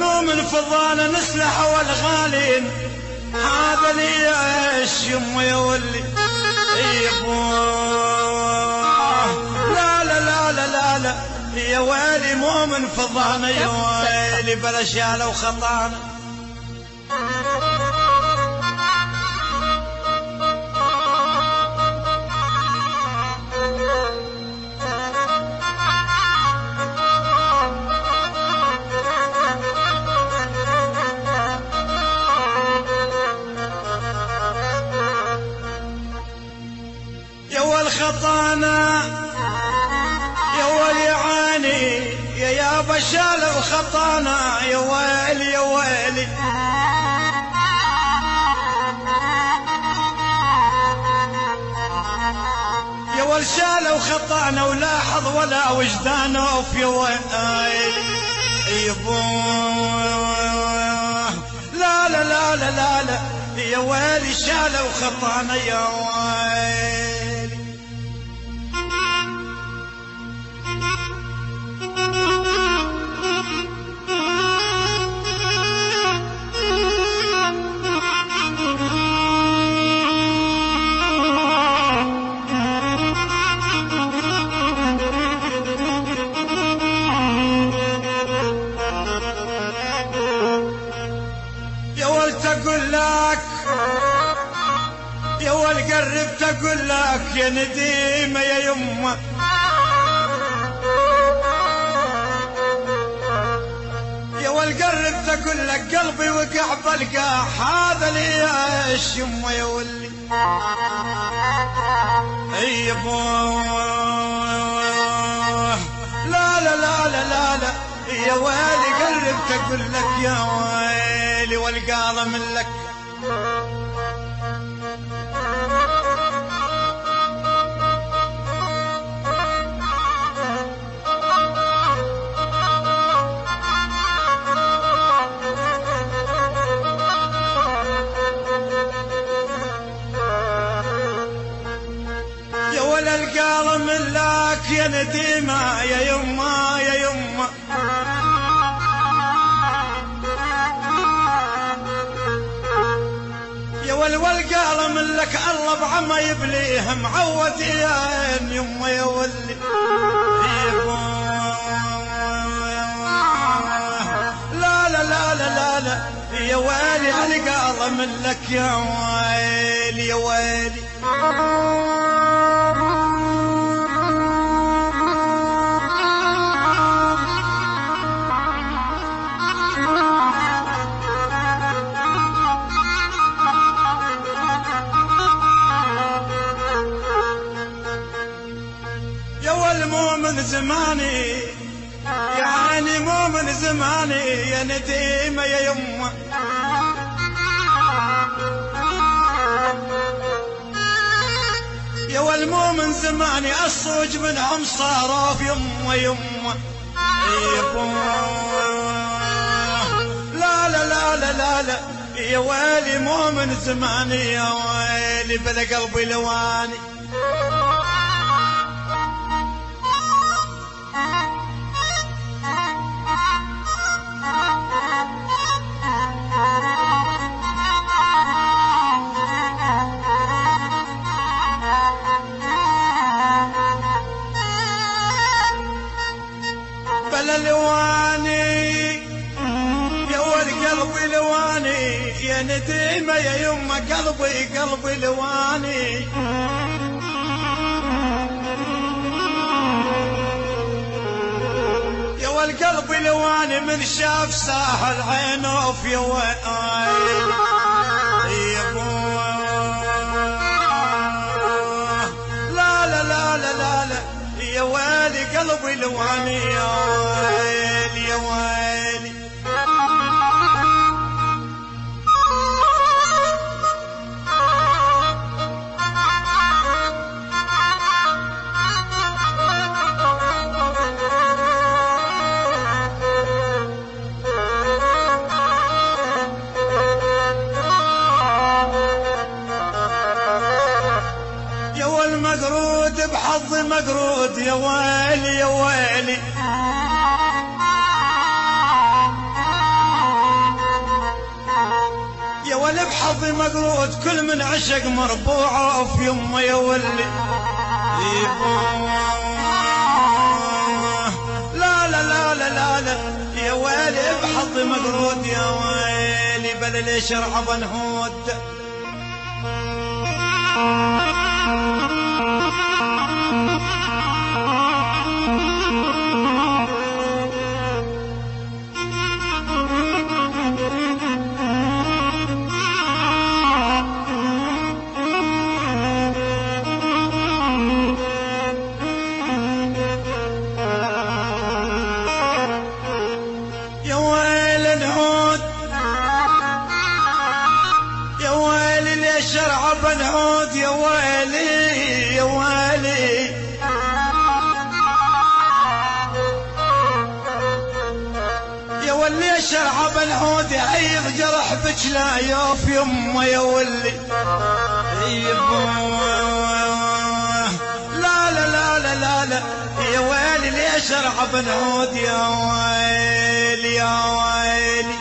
والمؤمن فضانا نسلح والغالين هذا لي ايش يمه يولي يبوه لا لا لا لا لا لا يا ويلي مؤمن فضانا يا ويلي بلا شالة وخطانا خطانا يا ويلي عاني يا بشال وخطانا يا ويلي يا ويلي يا والشال وخطانا ولاحظ ولا وجدان اوف يا ويلي يبوه لا لا لا لا لا لا يا ويلي شال وخطانا يا ويلي تقول لك يا والقرب تقول لك يا نديمة يا يمه يا والقرب تقول لك قلبي وقع بالقاح هذا لي ايش يمه يا ولي اي ابوه لا لا لا لا لا لا يا ويلي قرب تقول لك يا ويلي والقاله من لك يا ولا القاله من لك يا نديمه يا يمه يا يمه والقاله من لك الله بعما يبليه معودين يمه يا ولي لا لا لا لا لا لا يا ويلي القاله من لك يا ويلي يا ويلي مو من زماني يعني مو من زماني يا نديمة يا يمه يا والمو من زماني الصوج منهم صاروا في يمه يمه لا لا لا لا لا لا يا ويلي مو من زماني يا ويلي بلا قلبي لواني بلا لواني يا ولد قلبي لواني يا نديمة يا يمه قلبي قلبي لواني يا والقلب لواني من شاف ساحل عينه في وين لا لا لا لا لا لا يا ويلي قلبي لواني يا ويلي يا ويلي مقرود بحظي مقرود يا ويلي يا ويلي ولي بحظي مقرود كل من عشق مربوعه في يمه يا ولي. لا لا لا لا لا لا يا ويلي بحظي مقرود يا ويلي بل ليش ارعب نهود. شرعب نعود يا ويلي يا ويلي. يا ولي شرعب نعود يعيض جرح بك لا يوف يمه يا ولي. لا لا لا لا لا لا يا ويلي ليش شرعب نعود يا ويلي يا ويلي.